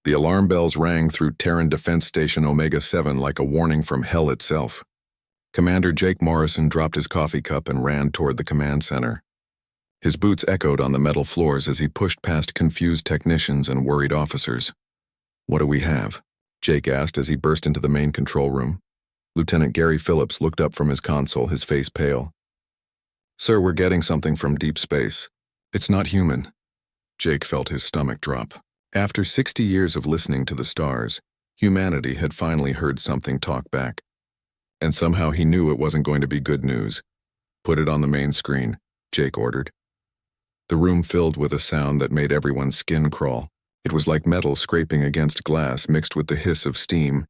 The alarm bells rang through Terran Defense Station Omega-7 like a warning from hell itself. Commander Jake Morrison dropped his coffee cup and ran toward the command center. His boots echoed on the metal floors as he pushed past confused technicians and worried officers. "What do we have?" Jake asked as he burst into the main control room. Lieutenant Gary Phillips looked up from his console, his face pale. "Sir, we're getting something from deep space. It's not human." Jake felt his stomach drop. After 60 years of listening to the stars, humanity had finally heard something talk back. And somehow he knew it wasn't going to be good news. "Put it on the main screen," Jake ordered. The room filled with a sound that made everyone's skin crawl. It was like metal scraping against glass mixed with the hiss of steam,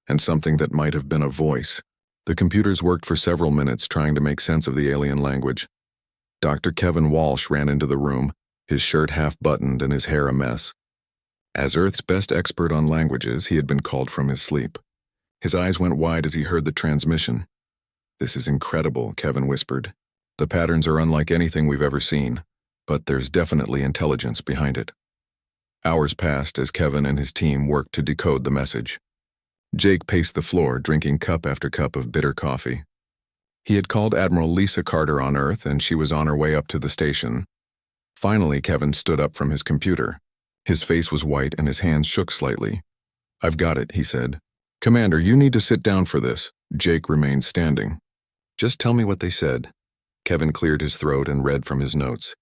and something that might have been a voice. The computers worked for several minutes trying to make sense of the alien language. Dr. Kevin Walsh ran into the room, his shirt half-buttoned and his hair a mess. As Earth's best expert on languages, he had been called from his sleep. His eyes went wide as he heard the transmission. "This is incredible," Kevin whispered. "The patterns are unlike anything we've ever seen, but there's definitely intelligence behind it." Hours passed as Kevin and his team worked to decode the message. Jake paced the floor, drinking cup after cup of bitter coffee. He had called Admiral Lisa Carter on Earth, and she was on her way up to the station. Finally, Kevin stood up from his computer. His face was white and his hands shook slightly. "I've got it," he said. "Commander, you need to sit down for this." Jake remained standing. "Just tell me what they said." Kevin cleared his throat and read from his notes.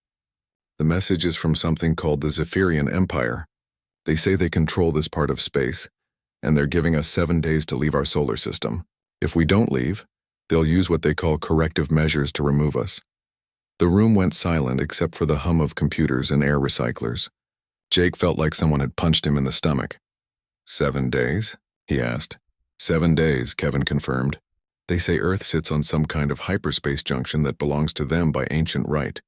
"The message is from something called the Zephyrian Empire. They say they control this part of space, and they're giving us 7 days to leave our solar system. If we don't leave, they'll use what they call corrective measures to remove us." The room went silent except for the hum of computers and air recyclers. Jake felt like someone had punched him in the stomach. 7 days? He asked. 7 days, Kevin confirmed. "They say Earth sits on some kind of hyperspace junction that belongs to them by ancient right.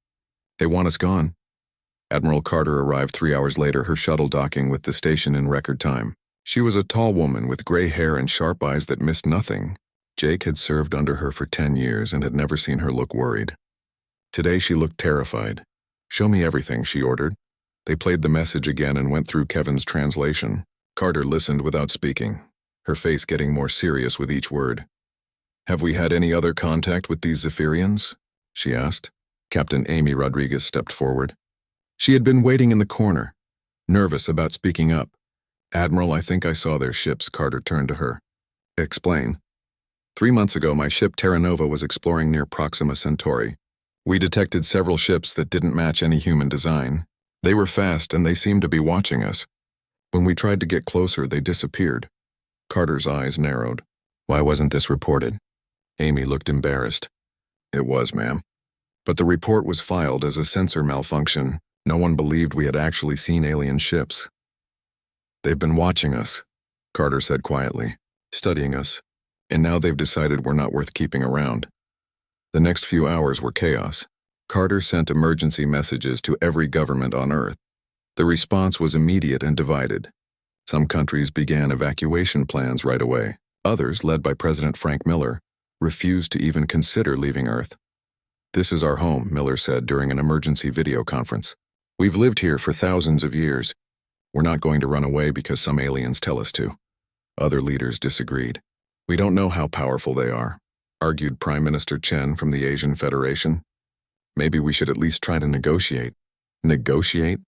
They want us gone." Admiral Carter arrived 3 hours later, her shuttle docking with the station in record time. She was a tall woman with gray hair and sharp eyes that missed nothing. Jake had served under her for 10 years and had never seen her look worried. Today she looked terrified. "Show me everything," she ordered. They played the message again and went through Kevin's translation. Carter listened without speaking, her face getting more serious with each word. "Have we had any other contact with these Zephyrians?" she asked. Captain Amy Rodriguez stepped forward. She had been waiting in the corner, nervous about speaking up. "Admiral, I think I saw their ships." Carter turned to her. "Explain." 3 months ago, my ship Terra Nova was exploring near Proxima Centauri. We detected several ships that didn't match any human design. They were fast and they seemed to be watching us. When we tried to get closer, they disappeared. Carter's eyes narrowed. "Why wasn't this reported?" Amy looked embarrassed. "It was, ma'am. But the report was filed as a sensor malfunction. No one believed we had actually seen alien ships." "They've been watching us," Carter said quietly, "studying us, and now they've decided we're not worth keeping around." The next few hours were chaos. Carter sent emergency messages to every government on Earth. The response was immediate and divided. Some countries began evacuation plans right away. Others, led by President Frank Miller, refused to even consider leaving Earth. "This is our home," Miller said during an emergency video conference. "We've lived here for thousands of years. We're not going to run away because some aliens tell us to." Other leaders disagreed. "We don't know how powerful they are," argued Prime Minister Chen from the Asian Federation. "Maybe we should at least try to negotiate." "Negotiate?"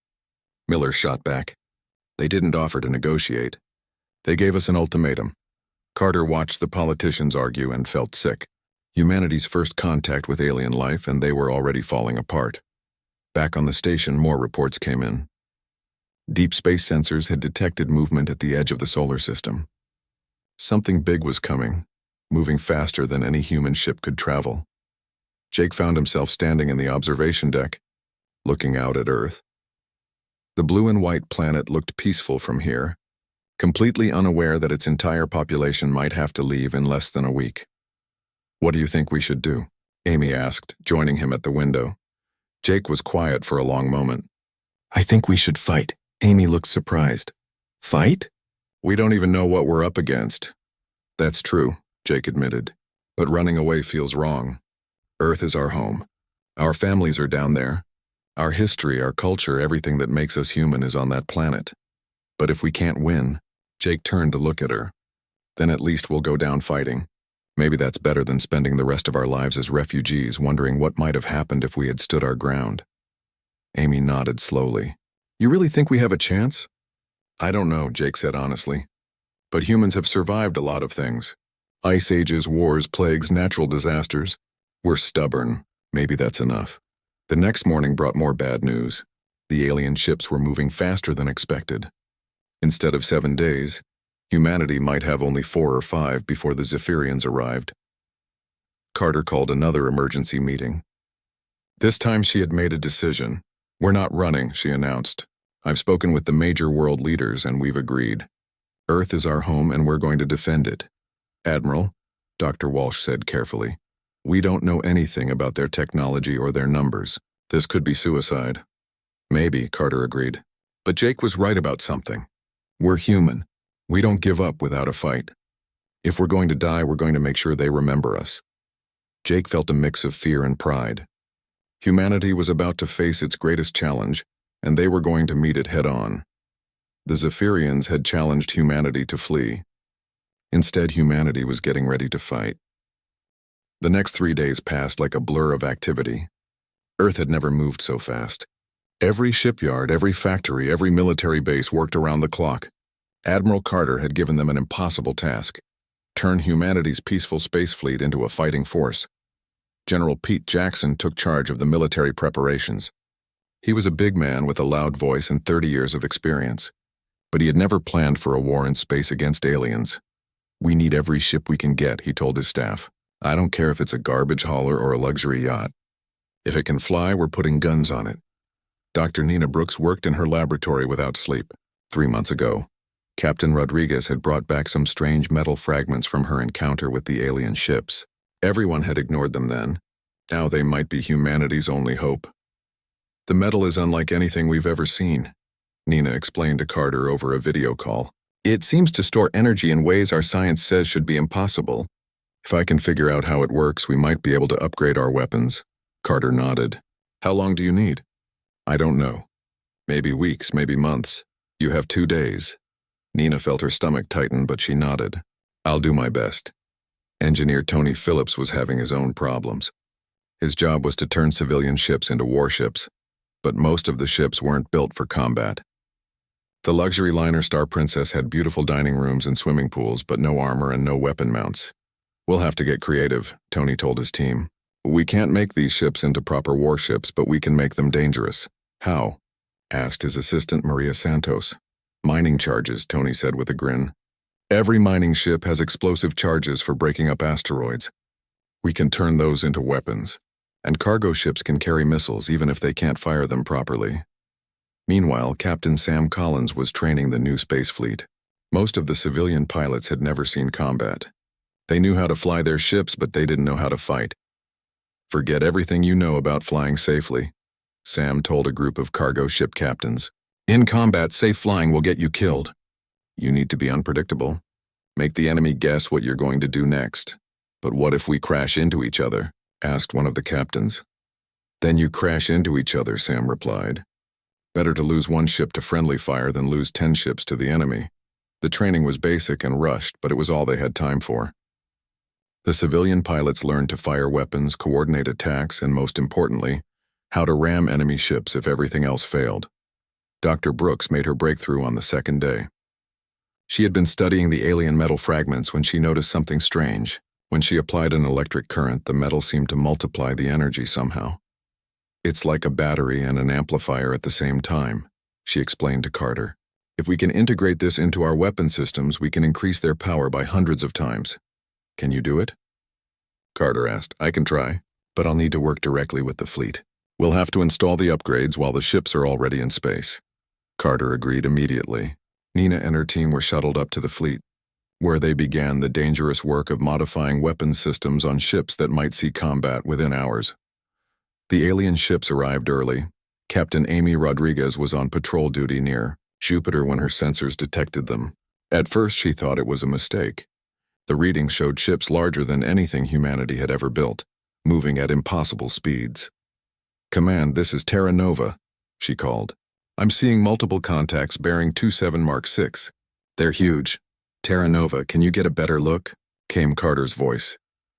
Miller shot back. "They didn't offer to negotiate. They gave us an ultimatum." Carter watched the politicians argue and felt sick. Humanity's first contact with alien life, and they were already falling apart. Back on the station, more reports came in. Deep space sensors had detected movement at the edge of the solar system. Something big was coming, moving faster than any human ship could travel. Jake found himself standing in the observation deck, looking out at Earth. The blue and white planet looked peaceful from here, completely unaware that its entire population might have to leave in less than a week. "What do you think we should do?" Amy asked, joining him at the window. Jake was quiet for a long moment. "I think we should fight." Amy looked surprised. "Fight?" "We don't even know what we're up against." "That's true," Jake admitted. "But running away feels wrong. Earth is our home. Our families are down there. Our history, our culture, everything that makes us human is on that planet. But if we can't win, Jake turned to look at her. Then at least we'll go down fighting. Maybe that's better than spending the rest of our lives as refugees wondering what might have happened if we had stood our ground. Amy nodded slowly. You really think we have a chance? I don't know, Jake said honestly. But humans have survived a lot of things. Ice ages, wars, plagues, natural disasters. We're stubborn. Maybe that's enough. The next morning brought more bad news. The alien ships were moving faster than expected. Instead of 7 days, humanity might have only 4 or 5 before the Zephyrians arrived. Carter called another emergency meeting. This time she had made a decision. We're not running, she announced. I've spoken with the major world leaders and we've agreed. Earth is our home and we're going to defend it. Admiral, Dr. Walsh said carefully, we don't know anything about their technology or their numbers. This could be suicide. Maybe, Carter agreed. But Jake was right about something. We're human. We don't give up without a fight. If we're going to die, we're going to make sure they remember us. Jake felt a mix of fear and pride. Humanity was about to face its greatest challenge, and they were going to meet it head-on. The Zephyrians had challenged humanity to flee. Instead, humanity was getting ready to fight. The next 3 days passed like a blur of activity. Earth had never moved so fast. Every shipyard, every factory, every military base worked around the clock. Admiral Carter had given them an impossible task: turn humanity's peaceful space fleet into a fighting force. General Pete Jackson took charge of the military preparations. He was a big man with a loud voice and 30 years of experience. But he had never planned for a war in space against aliens. We need every ship we can get, he told his staff. I don't care if it's a garbage hauler or a luxury yacht. If it can fly, we're putting guns on it. Dr. Nina Brooks worked in her laboratory without sleep. 3 months ago, Captain Rodriguez had brought back some strange metal fragments from her encounter with the alien ships. Everyone had ignored them then. Now they might be humanity's only hope. The metal is unlike anything we've ever seen, Nina explained to Carter over a video call. It seems to store energy in ways our science says should be impossible. If I can figure out how it works, we might be able to upgrade our weapons. Carter nodded. How long do you need? I don't know. Maybe weeks, maybe months. You have 2 days. Nina felt her stomach tighten, but she nodded. I'll do my best. Engineer Tony Phillips was having his own problems. His job was to turn civilian ships into warships, but most of the ships weren't built for combat. The luxury liner Star Princess had beautiful dining rooms and swimming pools, but no armor and no weapon mounts. We'll have to get creative, Tony told his team. We can't make these ships into proper warships, but we can make them dangerous. How? Asked his assistant Maria Santos. Mining charges, Tony said with a grin. Every mining ship has explosive charges for breaking up asteroids. We can turn those into weapons. And cargo ships can carry missiles even if they can't fire them properly. Meanwhile, Captain Sam Collins was training the new space fleet. Most of the civilian pilots had never seen combat. They knew how to fly their ships, but they didn't know how to fight. Forget everything you know about flying safely, Sam told a group of cargo ship captains. In combat, safe flying will get you killed. You need to be unpredictable. Make the enemy guess what you're going to do next. But what if we crash into each other? Asked one of the captains. Then you crash into each other, Sam replied. Better to lose 1 ship to friendly fire than lose 10 ships to the enemy. The training was basic and rushed, but it was all they had time for. The civilian pilots learned to fire weapons, coordinate attacks, and most importantly, how to ram enemy ships if everything else failed. Dr. Brooks made her breakthrough on the 2nd day. She had been studying the alien metal fragments when she noticed something strange. When she applied an electric current, the metal seemed to multiply the energy somehow. It's like a battery and an amplifier at the same time, she explained to Carter. If we can integrate this into our weapon systems, we can increase their power by hundreds of times. Can you do it? Carter asked. I can try, but I'll need to work directly with the fleet. We'll have to install the upgrades while the ships are already in space. Carter agreed immediately. Nina and her team were shuttled up to the fleet, where they began the dangerous work of modifying weapons systems on ships that might see combat within hours. The alien ships arrived early. Captain Amy Rodriguez was on patrol duty near Jupiter when her sensors detected them. At first, she thought it was a mistake. The readings showed ships larger than anything humanity had ever built, moving at impossible speeds. Command, this is Terra Nova, she called. I'm seeing multiple contacts bearing 27 Mark 6. They're huge. Terra Nova, can you get a better look? Came Carter's voice.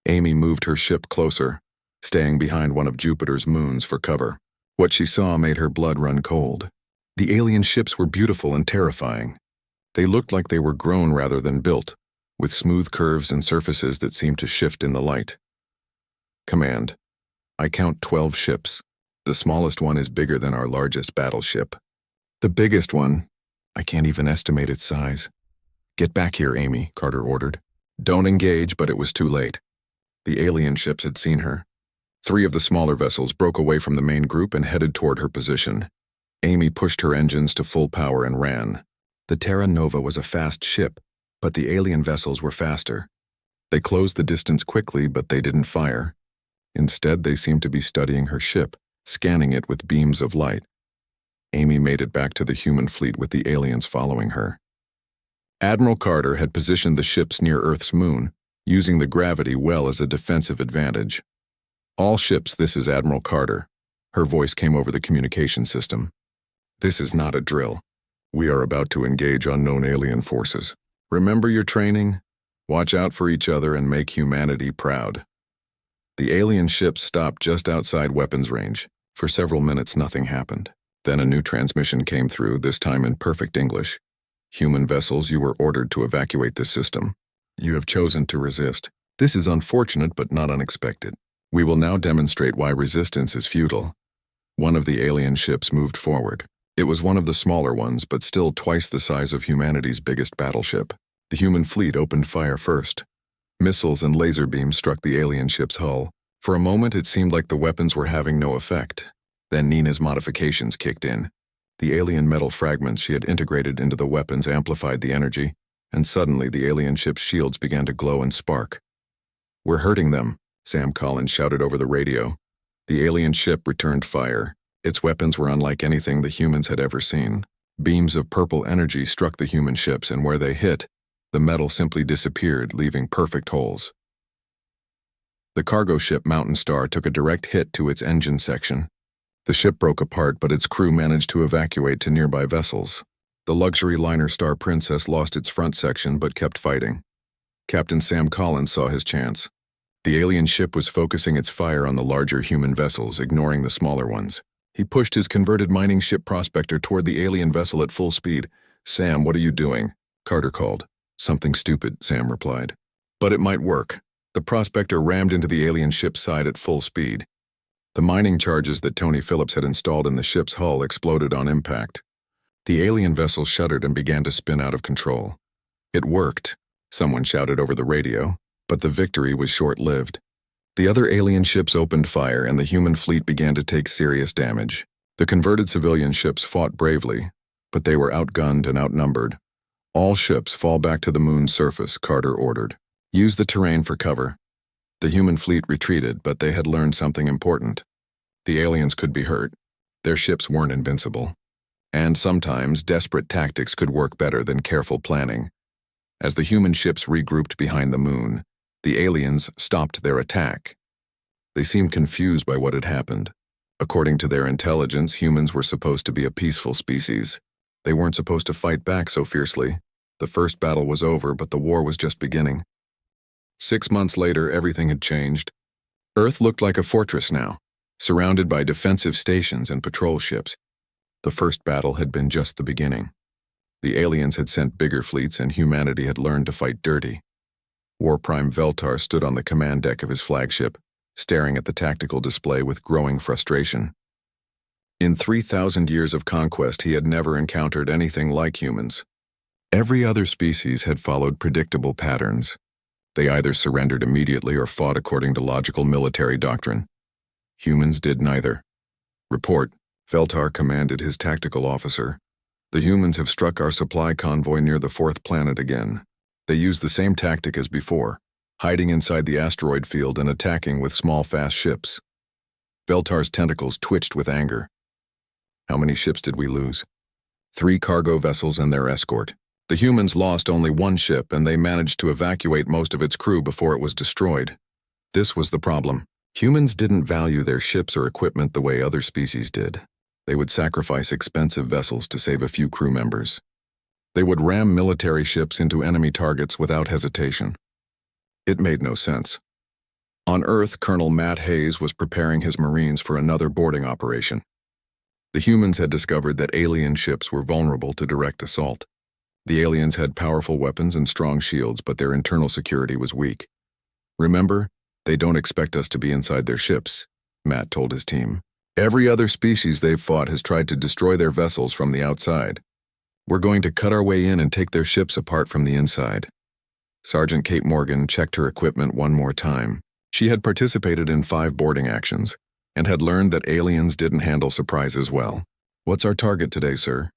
Amy moved her ship closer, staying behind one of Jupiter's moons for cover. What she saw made her blood run cold. The alien ships were beautiful and terrifying. They looked like they were grown rather than built, with smooth curves and surfaces that seemed to shift in the light. Command. I count 12 ships. The smallest one is bigger than our largest battleship. The biggest one, I can't even estimate its size. Get back here, Amy, Carter ordered. Don't engage, but it was too late. The alien ships had seen her. 3 of the smaller vessels broke away from the main group and headed toward her position. Amy pushed her engines to full power and ran. The Terra Nova was a fast ship, but the alien vessels were faster. They closed the distance quickly, but they didn't fire. Instead, they seemed to be studying her ship, scanning it with beams of light. Amy made it back to the human fleet with the aliens following her. Admiral Carter had positioned the ships near Earth's moon, using the gravity well as a defensive advantage. All ships, this is Admiral Carter. Her voice came over the communication system. This is not a drill. We are about to engage unknown alien forces. Remember your training? Watch out for each other and make humanity proud. The alien ships stopped just outside weapons range. For several minutes, nothing happened. Then a new transmission came through, this time in perfect English. Human vessels, you were ordered to evacuate this system. You have chosen to resist. This is unfortunate but not unexpected. We will now demonstrate why resistance is futile. One of the alien ships moved forward. It was one of the smaller ones, but still twice the size of humanity's biggest battleship. The human fleet opened fire first. Missiles and laser beams struck the alien ship's hull. For a moment, it seemed like the weapons were having no effect. Then Nina's modifications kicked in. The alien metal fragments she had integrated into the weapons amplified the energy, and suddenly the alien ship's shields began to glow and spark. We're hurting them, Sam Collins shouted over the radio. The alien ship returned fire. Its weapons were unlike anything the humans had ever seen. Beams of purple energy struck the human ships, and where they hit, the metal simply disappeared, leaving perfect holes. The cargo ship Mountain Star took a direct hit to its engine section. The ship broke apart, but its crew managed to evacuate to nearby vessels. The luxury liner Star Princess lost its front section but kept fighting. Captain Sam Collins saw his chance. The alien ship was focusing its fire on the larger human vessels, ignoring the smaller ones. He pushed his converted mining ship Prospector toward the alien vessel at full speed. Sam, what are you doing? Carter called. Something stupid, Sam replied. But it might work. The Prospector rammed into the alien ship's side at full speed. The mining charges that Tony Phillips had installed in the ship's hull exploded on impact. The alien vessel shuddered and began to spin out of control. It worked, someone shouted over the radio, but the victory was short-lived. The other alien ships opened fire and the human fleet began to take serious damage. The converted civilian ships fought bravely, but they were outgunned and outnumbered. All ships fall back to the moon's surface, Carter ordered. Use the terrain for cover. The human fleet retreated, but they had learned something important. The aliens could be hurt. Their ships weren't invincible. And sometimes desperate tactics could work better than careful planning. As the human ships regrouped behind the moon, the aliens stopped their attack. They seemed confused by what had happened. According to their intelligence, humans were supposed to be a peaceful species. They weren't supposed to fight back so fiercely. The first battle was over, but the war was just beginning. 6 months later, everything had changed. Earth looked like a fortress now, surrounded by defensive stations and patrol ships. The first battle had been just the beginning. The aliens had sent bigger fleets and humanity had learned to fight dirty. War Prime Veltar stood on the command deck of his flagship, staring at the tactical display with growing frustration. In 3,000 years of conquest, he had never encountered anything like humans. Every other species had followed predictable patterns. They either surrendered immediately or fought according to logical military doctrine. Humans did neither. Report, Veltar commanded his tactical officer. The humans have struck our supply convoy near the 4th planet again. They used the same tactic as before, hiding inside the asteroid field and attacking with small fast ships. Veltar's tentacles twitched with anger. How many ships did we lose? 3 cargo vessels and their escort. The humans lost only 1 ship and they managed to evacuate most of its crew before it was destroyed. This was the problem. Humans didn't value their ships or equipment the way other species did. They would sacrifice expensive vessels to save a few crew members. They would ram military ships into enemy targets without hesitation. It made no sense. On Earth, Colonel Matt Hayes was preparing his Marines for another boarding operation. The humans had discovered that alien ships were vulnerable to direct assault. The aliens had powerful weapons and strong shields, but their internal security was weak. "Remember, they don't expect us to be inside their ships," Matt told his team. "Every other species they've fought has tried to destroy their vessels from the outside. We're going to cut our way in and take their ships apart from the inside." Sergeant Kate Morgan checked her equipment one more time. She had participated in 5 boarding actions and had learned that aliens didn't handle surprises well. "What's our target today, sir?"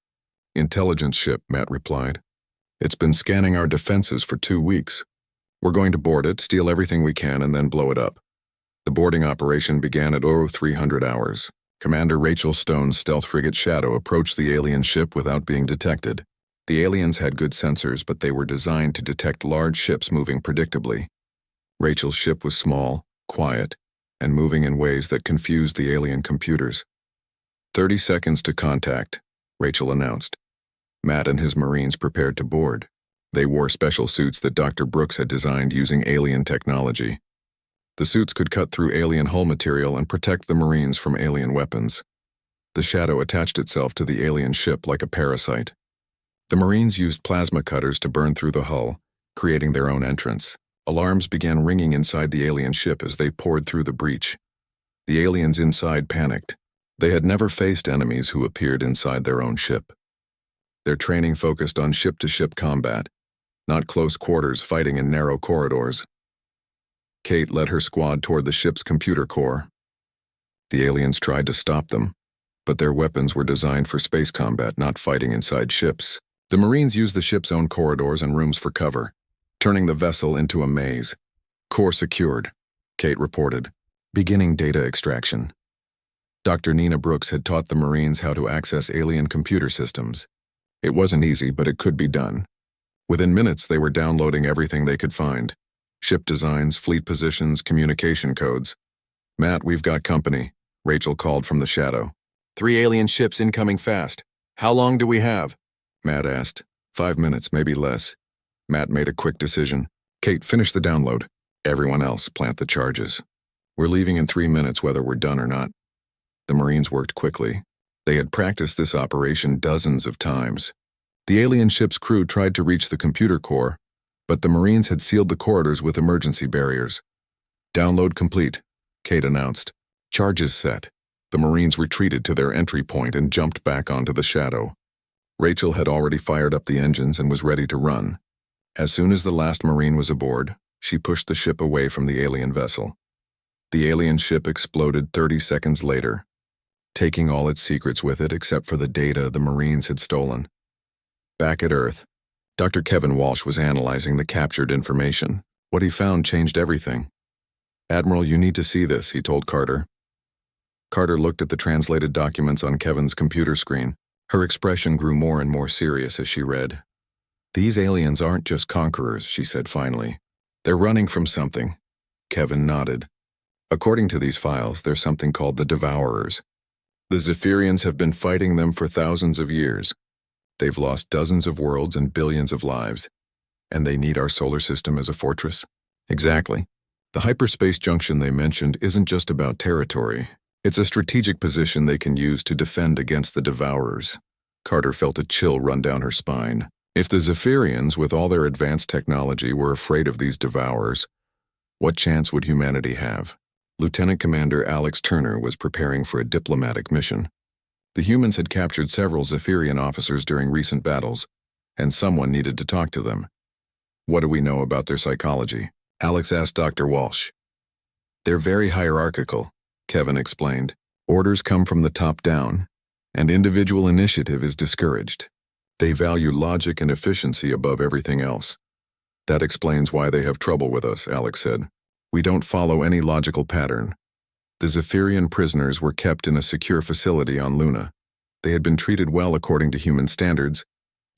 "Intelligence ship," Matt replied. "It's been scanning our defenses for 2 weeks. We're going to board it, steal everything we can, and then blow it up." The boarding operation began at 0300 hours. Commander Rachel Stone's stealth frigate Shadow approached the alien ship without being detected. The aliens had good sensors, but they were designed to detect large ships moving predictably. Rachel's ship was small, quiet, and moving in ways that confused the alien computers. 30 seconds to contact," Rachel announced. Matt and his Marines prepared to board. They wore special suits that Dr. Brooks had designed using alien technology. The suits could cut through alien hull material and protect the Marines from alien weapons. The Shadow attached itself to the alien ship like a parasite. The Marines used plasma cutters to burn through the hull, creating their own entrance. Alarms began ringing inside the alien ship as they poured through the breach. The aliens inside panicked. They had never faced enemies who appeared inside their own ship. Their training focused on ship-to-ship combat, not close quarters fighting in narrow corridors. Kate led her squad toward the ship's computer core. The aliens tried to stop them, but their weapons were designed for space combat, not fighting inside ships. The Marines used the ship's own corridors and rooms for cover, turning the vessel into a maze. "Core secured," Kate reported. "Beginning data extraction." Dr. Nina Brooks had taught the Marines how to access alien computer systems. It wasn't easy, but it could be done. Within minutes, they were downloading everything they could find. Ship designs, fleet positions, communication codes. "Matt, we've got company," Rachel called from the Shadow. 3 alien ships incoming fast. "How long do we have?" Matt asked. 5 minutes, maybe less. Matt made a quick decision. "Kate, finish the download. Everyone else, plant the charges. We're leaving in 3 minutes whether we're done or not." The Marines worked quickly. They had practiced this operation dozens of times. The alien ship's crew tried to reach the computer core, but the Marines had sealed the corridors with emergency barriers. "Download complete," Kate announced. "Charges set." The Marines retreated to their entry point and jumped back onto the Shadow. Rachel had already fired up the engines and was ready to run. As soon as the last Marine was aboard, she pushed the ship away from the alien vessel. The alien ship exploded 30 seconds later, taking all its secrets with it except for the data the Marines had stolen. Back at Earth, Dr. Kevin Walsh was analyzing the captured information. What he found changed everything. "Admiral, you need to see this," he told Carter. Carter looked at the translated documents on Kevin's computer screen. Her expression grew more and more serious as she read. "These aliens aren't just conquerors," she said finally. "They're running from something." Kevin nodded. "According to these files, there's something called the Devourers. The Zephyrians have been fighting them for thousands of years. They've lost dozens of worlds and billions of lives, and they need our solar system as a fortress." "Exactly. The hyperspace junction they mentioned isn't just about territory. It's a strategic position they can use to defend against the Devourers." Carter felt a chill run down her spine. If the Zephyrians, with all their advanced technology, were afraid of these Devourers, what chance would humanity have? Lieutenant Commander Alex Turner was preparing for a diplomatic mission. The humans had captured several Zephyrian officers during recent battles, and someone needed to talk to them. "What do we know about their psychology?" Alex asked Dr. Walsh. "They're very hierarchical," Kevin explained. "Orders come from the top down, and individual initiative is discouraged. They value logic and efficiency above everything else. That explains why they have trouble with us," Alex said. "We don't follow any logical pattern. The Zephyrian prisoners were kept in a secure facility on Luna. They had been treated well according to human standards,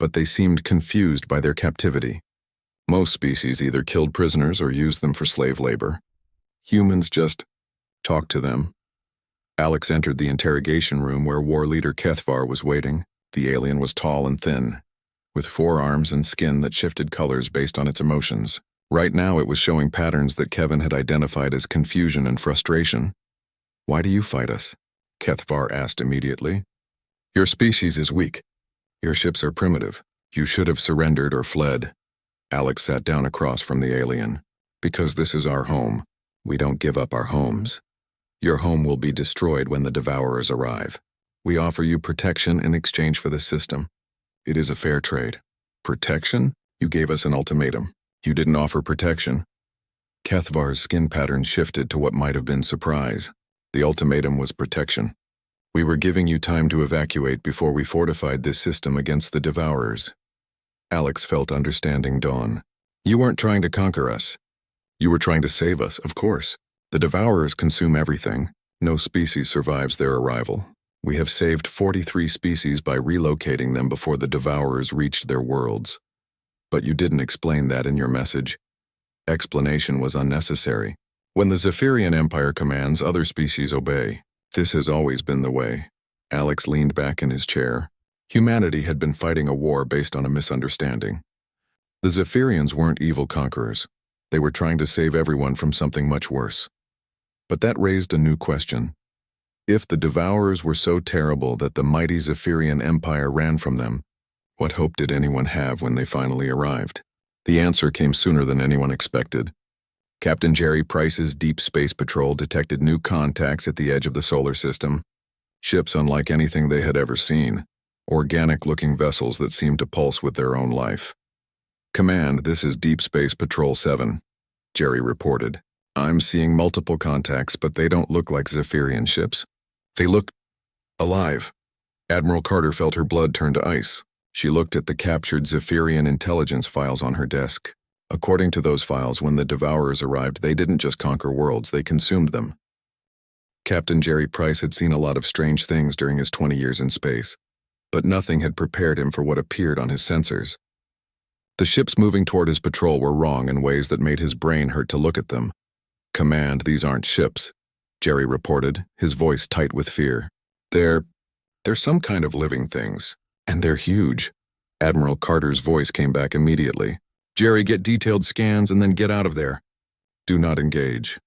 but they seemed confused by their captivity. Most species either killed prisoners or used them for slave labor. Humans just talked to them. Alex entered the interrogation room where War Leader Kethvar was waiting. The alien was tall and thin, with 4 arms and skin that shifted colors based on its emotions. Right now it was showing patterns that Kevin had identified as confusion and frustration. "Why do you fight us?" Kethvar asked immediately. "Your species is weak. Your ships are primitive. You should have surrendered or fled." Alex sat down across from the alien. "Because this is our home. We don't give up our homes. Your home will be destroyed when the Devourers arrive. We offer you protection in exchange for the system. It is a fair trade." "Protection? You gave us an ultimatum. You didn't offer protection." Kethvar's skin pattern shifted to what might have been surprise. The ultimatum was protection. "We were giving you time to evacuate before we fortified this system against the Devourers." Alex felt understanding dawn. "You weren't trying to conquer us. You were trying to save us, of course. The Devourers consume everything. No species survives their arrival. We have saved 43 species by relocating them before the Devourers reached their worlds. But you didn't explain that in your message. Explanation was unnecessary. When the Zephyrian Empire commands, other species obey. This has always been the way." Alex leaned back in his chair. Humanity had been fighting a war based on a misunderstanding. The Zephyrians weren't evil conquerors. They were trying to save everyone from something much worse. But that raised a new question. If the Devourers were so terrible that the mighty Zephyrian Empire ran from them, what hope did anyone have when they finally arrived? The answer came sooner than anyone expected. Captain Jerry Price's Deep Space Patrol detected new contacts at the edge of the solar system. Ships unlike anything they had ever seen. Organic-looking vessels that seemed to pulse with their own life. "Command, this is Deep Space Patrol 7, Jerry reported. "I'm seeing multiple contacts, but they don't look like Zephyrian ships. They look alive." Admiral Carter felt her blood turn to ice. She looked at the captured Zephyrian intelligence files on her desk. According to those files, when the Devourers arrived, they didn't just conquer worlds, they consumed them. Captain Jerry Price had seen a lot of strange things during his 20 years in space, but nothing had prepared him for what appeared on his sensors. The ships moving toward his patrol were wrong in ways that made his brain hurt to look at them. "Command, these aren't ships," Jerry reported, his voice tight with fear. They're some kind of living things, and they're huge." Admiral Carter's voice came back immediately. "Jerry, get detailed scans and then get out of there. Do not engage."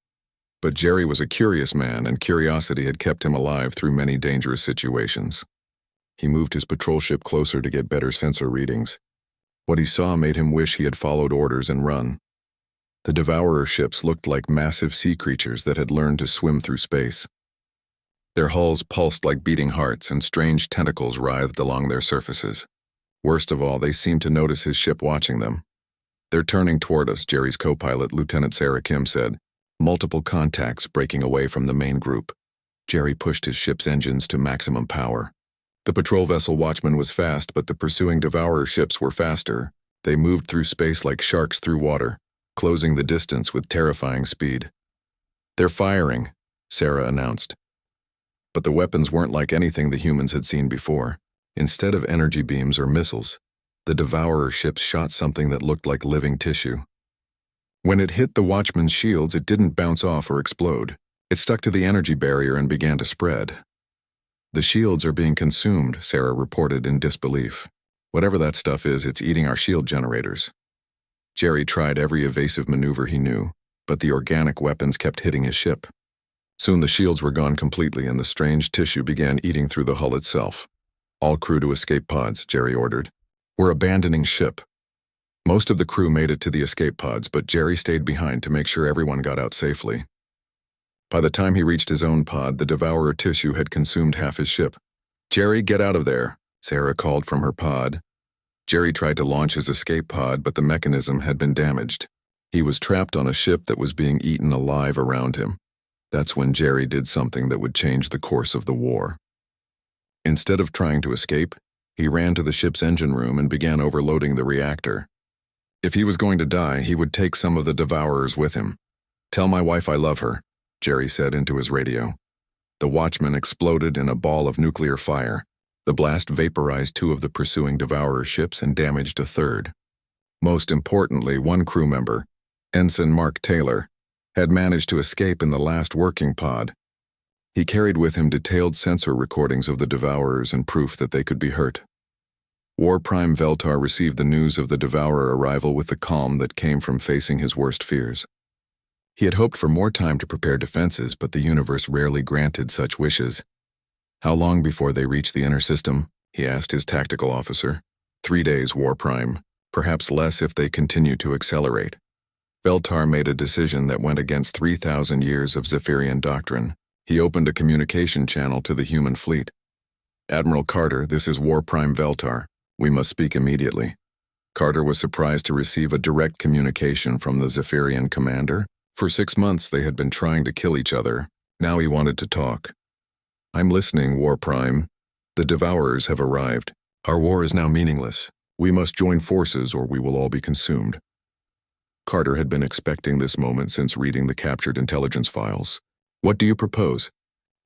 But Jerry was a curious man, and curiosity had kept him alive through many dangerous situations. He moved his patrol ship closer to get better sensor readings. What he saw made him wish he had followed orders and run. The Devourer ships looked like massive sea creatures that had learned to swim through space. Their hulls pulsed like beating hearts, and strange tentacles writhed along their surfaces. Worst of all, they seemed to notice his ship watching them. "They're turning toward us," Jerry's co-pilot, Lieutenant Sarah Kim, said. "Multiple contacts breaking away from the main group." Jerry pushed his ship's engines to maximum power. The patrol vessel Watchman was fast, but the pursuing Devourer ships were faster. They moved through space like sharks through water, closing the distance with terrifying speed. "They're firing," Sarah announced. But the weapons weren't like anything the humans had seen before. Instead of energy beams or missiles, the Devourer ships shot something that looked like living tissue. When it hit the Watchman's shields, it didn't bounce off or explode. It stuck to the energy barrier and began to spread. "The shields are being consumed," Sarah reported in disbelief. "Whatever that stuff is, it's eating our shield generators." Jerry tried every evasive maneuver he knew, but the organic weapons kept hitting his ship. Soon the shields were gone completely, and the strange tissue began eating through the hull itself. "All crew to escape pods," Jerry ordered. "We're abandoning ship." Most of the crew made it to the escape pods, but Jerry stayed behind to make sure everyone got out safely. By the time he reached his own pod, the Devourer tissue had consumed half his ship. "Jerry, get out of there," Sarah called from her pod. Jerry tried to launch his escape pod, but the mechanism had been damaged. He was trapped on a ship that was being eaten alive around him. That's when Jerry did something that would change the course of the war. Instead of trying to escape, he ran to the ship's engine room and began overloading the reactor. If he was going to die, he would take some of the Devourers with him. "Tell my wife I love her," Jerry said into his radio. The Watchman exploded in a ball of nuclear fire. The blast vaporized 2 of the pursuing Devourer ships and damaged a 3rd. Most importantly, one crew member, Ensign Mark Taylor, had managed to escape in the last working pod. He carried with him detailed sensor recordings of the Devourers and proof that they could be hurt. War Prime Veltar received the news of the Devourer arrival with the calm that came from facing his worst fears. He had hoped for more time to prepare defenses, but the universe rarely granted such wishes. How long before they reach the inner system? He asked his tactical officer. 3 days, War Prime. Perhaps less if they continue to accelerate. Veltar made a decision that went against 3,000 years of Zephyrian doctrine. He opened a communication channel to the human fleet. Admiral Carter, this is War Prime Veltar. We must speak immediately. Carter was surprised to receive a direct communication from the Zephyrian commander. For 6 months they had been trying to kill each other. Now he wanted to talk. I'm listening, War Prime. The Devourers have arrived. Our war is now meaningless. We must join forces or we will all be consumed. Carter had been expecting this moment since reading the captured intelligence files. What do you propose?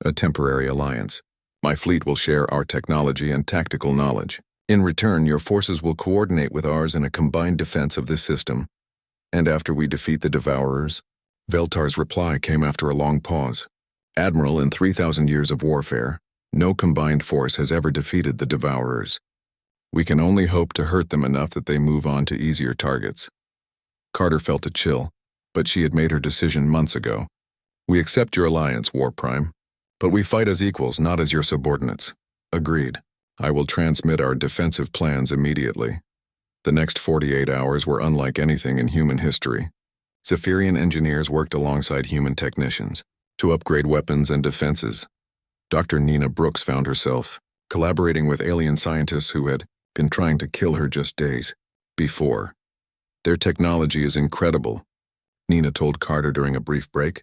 A temporary alliance. My fleet will share our technology and tactical knowledge. In return, your forces will coordinate with ours in a combined defense of this system. And after we defeat the Devourers? Veltar's reply came after a long pause. Admiral, in 3,000 years of warfare, no combined force has ever defeated the Devourers. We can only hope to hurt them enough that they move on to easier targets. Carter felt a chill, but she had made her decision months ago. We accept your alliance, War Prime, but we fight as equals, not as your subordinates. Agreed. I will transmit our defensive plans immediately. The next 48 hours were unlike anything in human history. Zephyrian engineers worked alongside human technicians to upgrade weapons and defenses. Dr. Nina Brooks found herself collaborating with alien scientists who had been trying to kill her just days before. Their technology is incredible, Nina told Carter during a brief break.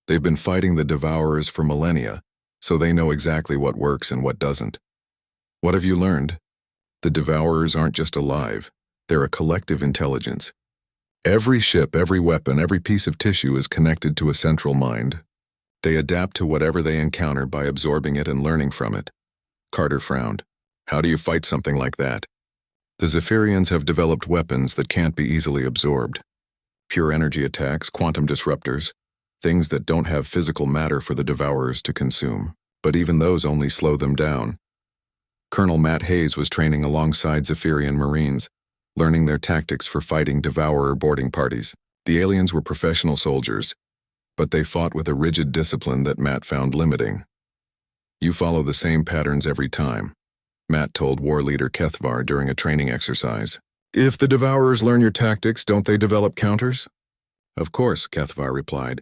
They've been fighting the Devourers for millennia, so they know exactly what works and what doesn't. What have you learned? The Devourers aren't just alive, they're a collective intelligence. Every ship, every weapon, every piece of tissue is connected to a central mind. They adapt to whatever they encounter by absorbing it and learning from it. Carter frowned. How do you fight something like that? The Zephyrians have developed weapons that can't be easily absorbed. Pure energy attacks, quantum disruptors, things that don't have physical matter for the Devourers to consume, but even those only slow them down. Colonel Matt Hayes was training alongside Zephyrian Marines, learning their tactics for fighting Devourer boarding parties. The aliens were professional soldiers, but they fought with a rigid discipline that Matt found limiting. You follow the same patterns every time, Matt told war leader Kethvar during a training exercise. If the Devourers learn your tactics, don't they develop counters? Of course, Kethvar replied.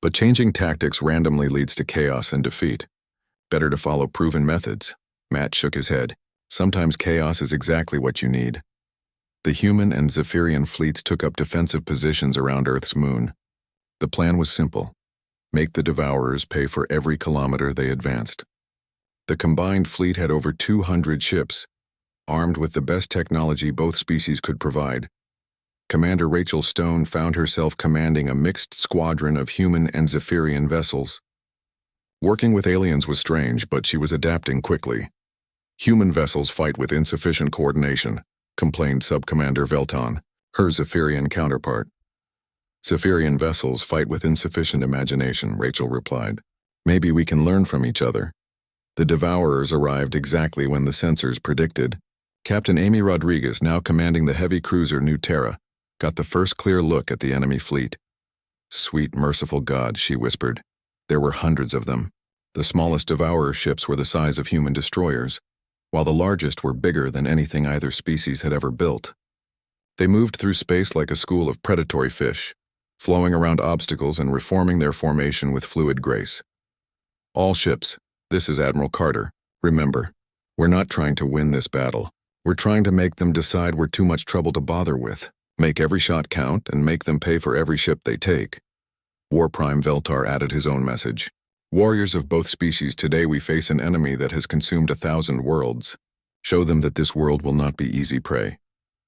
But changing tactics randomly leads to chaos and defeat. Better to follow proven methods. Matt shook his head. Sometimes chaos is exactly what you need. The human and Zephyrian fleets took up defensive positions around Earth's moon. The plan was simple. Make the Devourers pay for every kilometer they advanced. The combined fleet had over 200 ships, armed with the best technology both species could provide. Commander Rachel Stone found herself commanding a mixed squadron of human and Zephyrian vessels. Working with aliens was strange, but she was adapting quickly. Human vessels fight with insufficient coordination, complained Subcommander Velton, her Zephyrian counterpart. Zephyrian vessels fight with insufficient imagination, Rachel replied. Maybe we can learn from each other. The Devourers arrived exactly when the sensors predicted. Captain Amy Rodriguez, now commanding the heavy cruiser New Terra, got the first clear look at the enemy fleet. Sweet, merciful God, she whispered. There were hundreds of them. The smallest Devourer ships were the size of human destroyers, while the largest were bigger than anything either species had ever built. They moved through space like a school of predatory fish, flowing around obstacles and reforming their formation with fluid grace. All ships, this is Admiral Carter. Remember, we're not trying to win this battle. We're trying to make them decide we're too much trouble to bother with. Make every shot count and make them pay for every ship they take. War Prime Veltar added his own message. Warriors of both species, today we face an enemy that has consumed 1,000 worlds. Show them that this world will not be easy prey.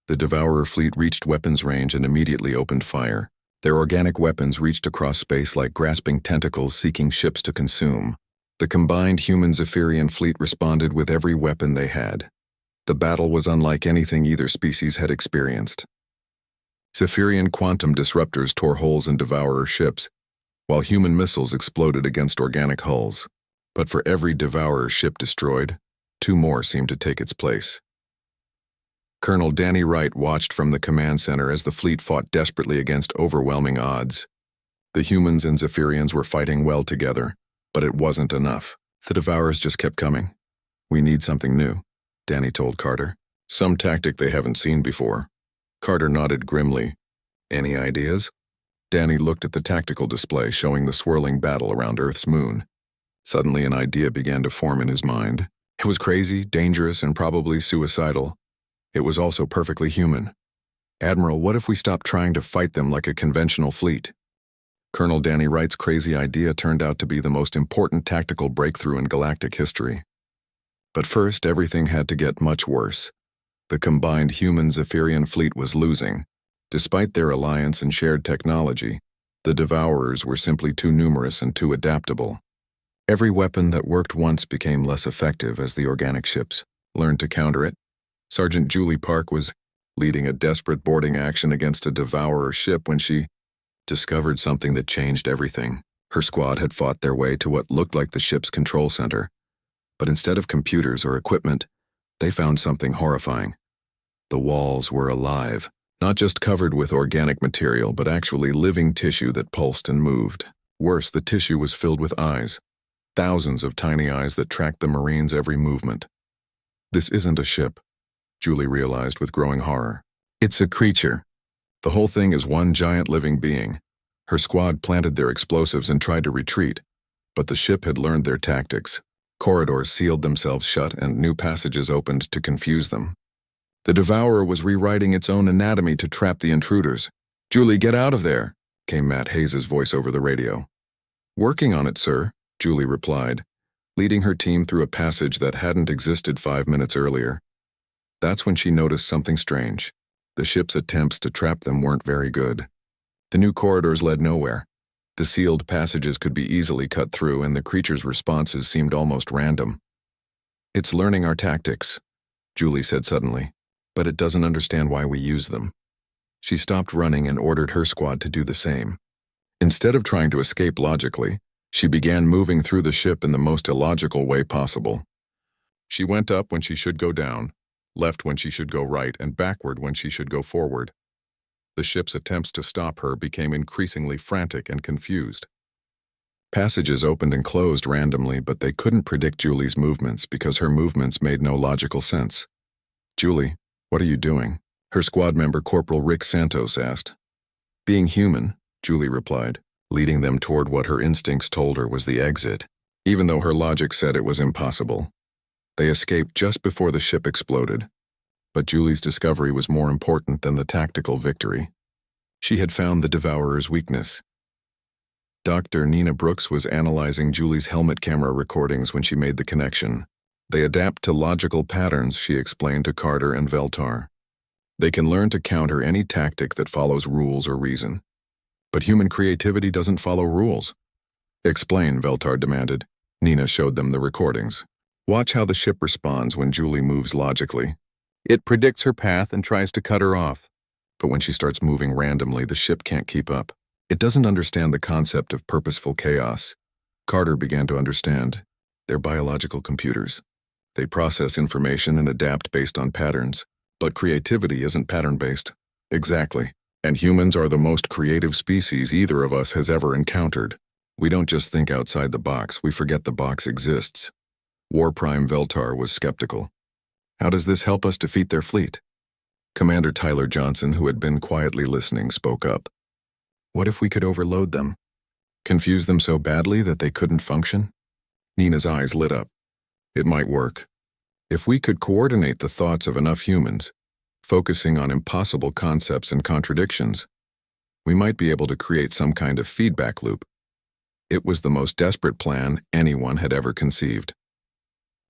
The Devourer fleet reached weapons range and immediately opened fire. Their organic weapons reached across space like grasping tentacles seeking ships to consume. The combined human Zephyrian fleet responded with every weapon they had. The battle was unlike anything either species had experienced. Zephyrian quantum disruptors tore holes in Devourer ships, while human missiles exploded against organic hulls. But for every Devourer ship destroyed, 2 more seemed to take its place. Colonel Danny Wright watched from the command center as the fleet fought desperately against overwhelming odds. The humans and Zephyrians were fighting well together, but it wasn't enough. The Devourers just kept coming. "We need something new," Danny told Carter. "Some tactic they haven't seen before." Carter nodded grimly. "Any ideas?" Danny looked at the tactical display showing the swirling battle around Earth's moon. Suddenly an idea began to form in his mind. It was crazy, dangerous, and probably suicidal. It was also perfectly human. "Admiral, what if we stopped trying to fight them like a conventional fleet?" Colonel Danny Wright's crazy idea turned out to be the most important tactical breakthrough in galactic history. But first, everything had to get much worse. The combined human-Zephyrian fleet was losing. Despite their alliance and shared technology, the Devourers were simply too numerous and too adaptable. Every weapon that worked once became less effective as the organic ships learned to counter it. Sergeant Julie Park was leading a desperate boarding action against a Devourer ship when she discovered something that changed everything. Her squad had fought their way to what looked like the ship's control center. But instead of computers or equipment, they found something horrifying. The walls were alive, not just covered with organic material, but actually living tissue that pulsed and moved. Worse, the tissue was filled with eyes. Thousands of tiny eyes that tracked the Marines' every movement. "This isn't a ship," Julie realized with growing horror. "It's a creature. The whole thing is one giant living being." Her squad planted their explosives and tried to retreat, but the ship had learned their tactics. Corridors sealed themselves shut and new passages opened to confuse them. The Devourer was rewriting its own anatomy to trap the intruders. "Julie, get out of there," came Matt Hayes' voice over the radio. "Working on it, sir," Julie replied, leading her team through a passage that hadn't existed 5 minutes earlier. That's when she noticed something strange. The ship's attempts to trap them weren't very good. The new corridors led nowhere. The sealed passages could be easily cut through, and the creature's responses seemed almost random. "It's learning our tactics," Julie said suddenly, "but it doesn't understand why we use them." She stopped running and ordered her squad to do the same. Instead of trying to escape logically, she began moving through the ship in the most illogical way possible. She went up when she should go down, left when she should go right, and backward when she should go forward. The ship's attempts to stop her became increasingly frantic and confused. Passages opened and closed randomly, but they couldn't predict Julie's movements because her movements made no logical sense. "Julie, what are you doing?" her squad member Corporal Rick Santos asked. "Being human," Julie replied, leading them toward what her instincts told her was the exit, even though her logic said it was impossible. They escaped just before the ship exploded, but Julie's discovery was more important than the tactical victory. She had found the Devourer's weakness. Dr. Nina Brooks was analyzing Julie's helmet camera recordings when she made the connection. "They adapt to logical patterns," she explained to Carter and Veltar. "They can learn to counter any tactic that follows rules or reason. But human creativity doesn't follow rules." "Explain," Veltar demanded. Nina showed them the recordings. "Watch how the ship responds when Julie moves logically. It predicts her path and tries to cut her off. But when she starts moving randomly, the ship can't keep up. It doesn't understand the concept of purposeful chaos." Carter began to understand. They're biological computers. They process information and adapt based on patterns. But creativity isn't pattern-based. Exactly. And humans are the most creative species either of us has ever encountered. We don't just think outside the box, we forget the box exists. War Prime Veltar was skeptical. "How does this help us defeat their fleet?" Commander Tyler Johnson, who had been quietly listening, spoke up. "What if we could overload them? Confuse them so badly that they couldn't function?" Nina's eyes lit up. "It might work. If we could coordinate the thoughts of enough humans, focusing on impossible concepts and contradictions, we might be able to create some kind of feedback loop." It was the most desperate plan anyone had ever conceived.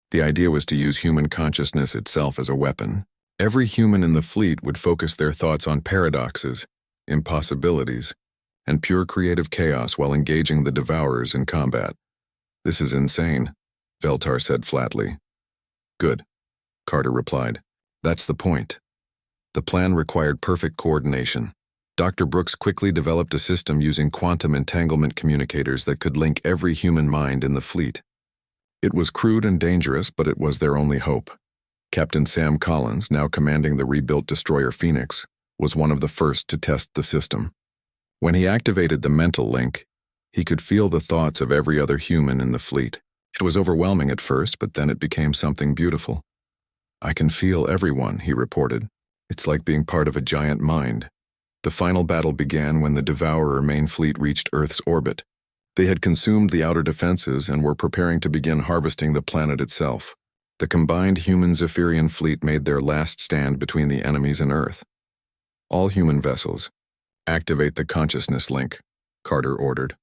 The idea was to use human consciousness itself as a weapon. Every human in the fleet would focus their thoughts on paradoxes, impossibilities, and pure creative chaos while engaging the Devourers in combat. "This is insane," Veltar said flatly. "Good," Carter replied. "That's the point." The plan required perfect coordination. Dr. Brooks quickly developed a system using quantum entanglement communicators that could link every human mind in the fleet. It was crude and dangerous, but it was their only hope. Captain Sam Collins, now commanding the rebuilt destroyer Phoenix, was one of the first to test the system. When he activated the mental link, he could feel the thoughts of every other human in the fleet. It was overwhelming at first, but then it became something beautiful. "I can feel everyone," he reported. "It's like being part of a giant mind." The final battle began when the Devourer main fleet reached Earth's orbit. They had consumed the outer defenses and were preparing to begin harvesting the planet itself. The combined human Zephyrian fleet made their last stand between the enemies and Earth. "All human vessels, activate the consciousness link," Carter ordered.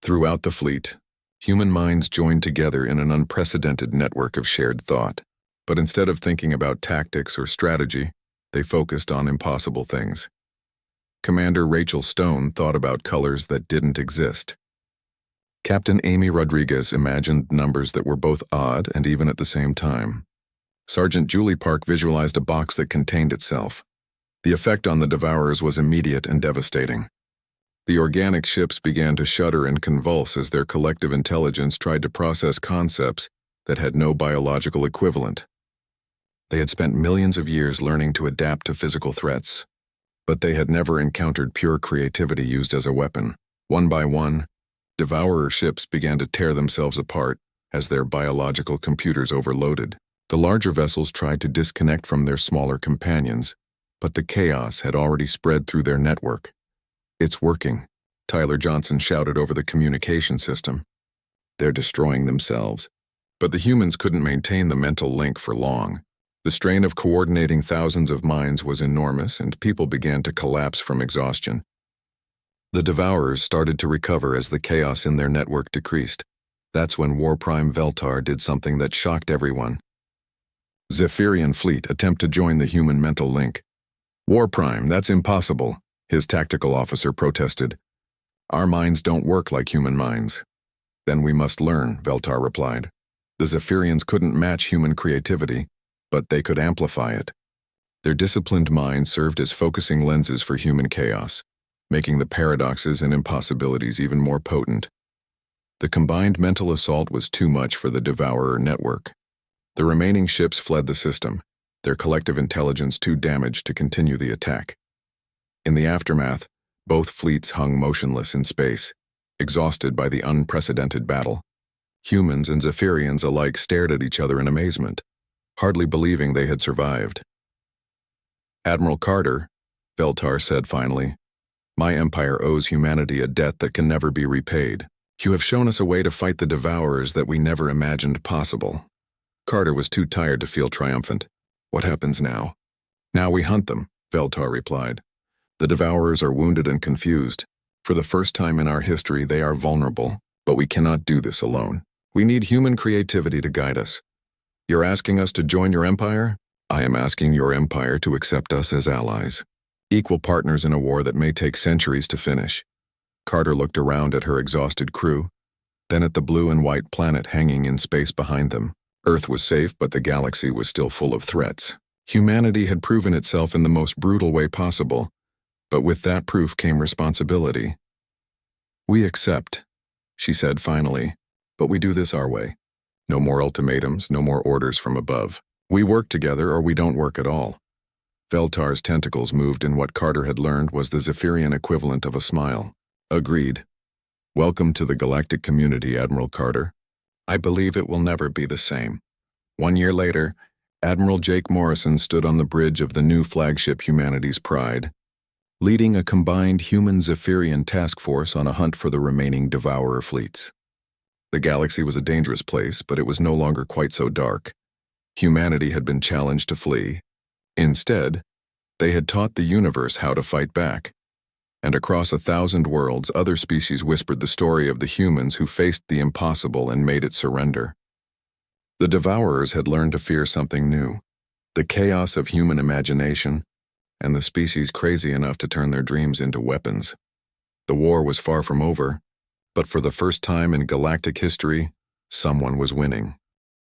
Throughout the fleet, human minds joined together in an unprecedented network of shared thought. But instead of thinking about tactics or strategy, they focused on impossible things. Commander Rachel Stone thought about colors that didn't exist. Captain Amy Rodriguez imagined numbers that were both odd and even at the same time. Sergeant Julie Park visualized a box that contained itself. The effect on the Devourers was immediate and devastating. The organic ships began to shudder and convulse as their collective intelligence tried to process concepts that had no biological equivalent. They had spent millions of years learning to adapt to physical threats, but they had never encountered pure creativity used as a weapon. One by one, Devourer ships began to tear themselves apart as their biological computers overloaded. The larger vessels tried to disconnect from their smaller companions, but the chaos had already spread through their network. "It's working," Tyler Johnson shouted over the communication system. "They're destroying themselves." But the humans couldn't maintain the mental link for long. The strain of coordinating thousands of minds was enormous, and people began to collapse from exhaustion. The Devourers started to recover as the chaos in their network decreased. That's when War Prime Veltar did something that shocked everyone. "Zephyrian fleet attempt to join the human mental link." "War Prime, that's impossible," his tactical officer protested. "Our minds don't work like human minds." "Then we must learn," Veltar replied. The Zephyrians couldn't match human creativity, but they could amplify it. Their disciplined minds served as focusing lenses for human chaos, making the paradoxes and impossibilities even more potent. The combined mental assault was too much for the Devourer network. The remaining ships fled the system, their collective intelligence too damaged to continue the attack. In the aftermath, both fleets hung motionless in space, exhausted by the unprecedented battle. Humans and Zephyrians alike stared at each other in amazement, hardly believing they had survived. "Admiral Carter," Veltar said finally, "my empire owes humanity a debt that can never be repaid. You have shown us a way to fight the Devourers that we never imagined possible." Carter was too tired to feel triumphant. "What happens now?" "Now we hunt them," Veltar replied. "The Devourers are wounded and confused. For the first time in our history, they are vulnerable, but we cannot do this alone. We need human creativity to guide us. You're asking us to join your empire? I am asking your empire to accept us as allies, equal partners in a war that may take centuries to finish." Carter looked around at her exhausted crew, then at the blue and white planet hanging in space behind them. Earth was safe, but the galaxy was still full of threats. Humanity had proven itself in the most brutal way possible, but with that proof came responsibility. "We accept," she said finally, "but we do this our way. No more ultimatums, no more orders from above. We work together or we don't work at all." Veltar's tentacles moved in what Carter had learned was the Zephyrian equivalent of a smile. "Agreed. Welcome to the galactic community, Admiral Carter. I believe it will never be the same." 1 year later, Admiral Jake Morrison stood on the bridge of the new flagship Humanity's Pride, leading a combined human-Zephyrian task force on a hunt for the remaining Devourer fleets. The galaxy was a dangerous place, but it was no longer quite so dark. Humanity had been challenged to flee. Instead, they had taught the universe how to fight back. And across 1,000 worlds, other species whispered the story of the humans who faced the impossible and made it surrender. The Devourers had learned to fear something new, the chaos of human imagination, and the species crazy enough to turn their dreams into weapons. The war was far from over, but for the first time in galactic history, someone was winning.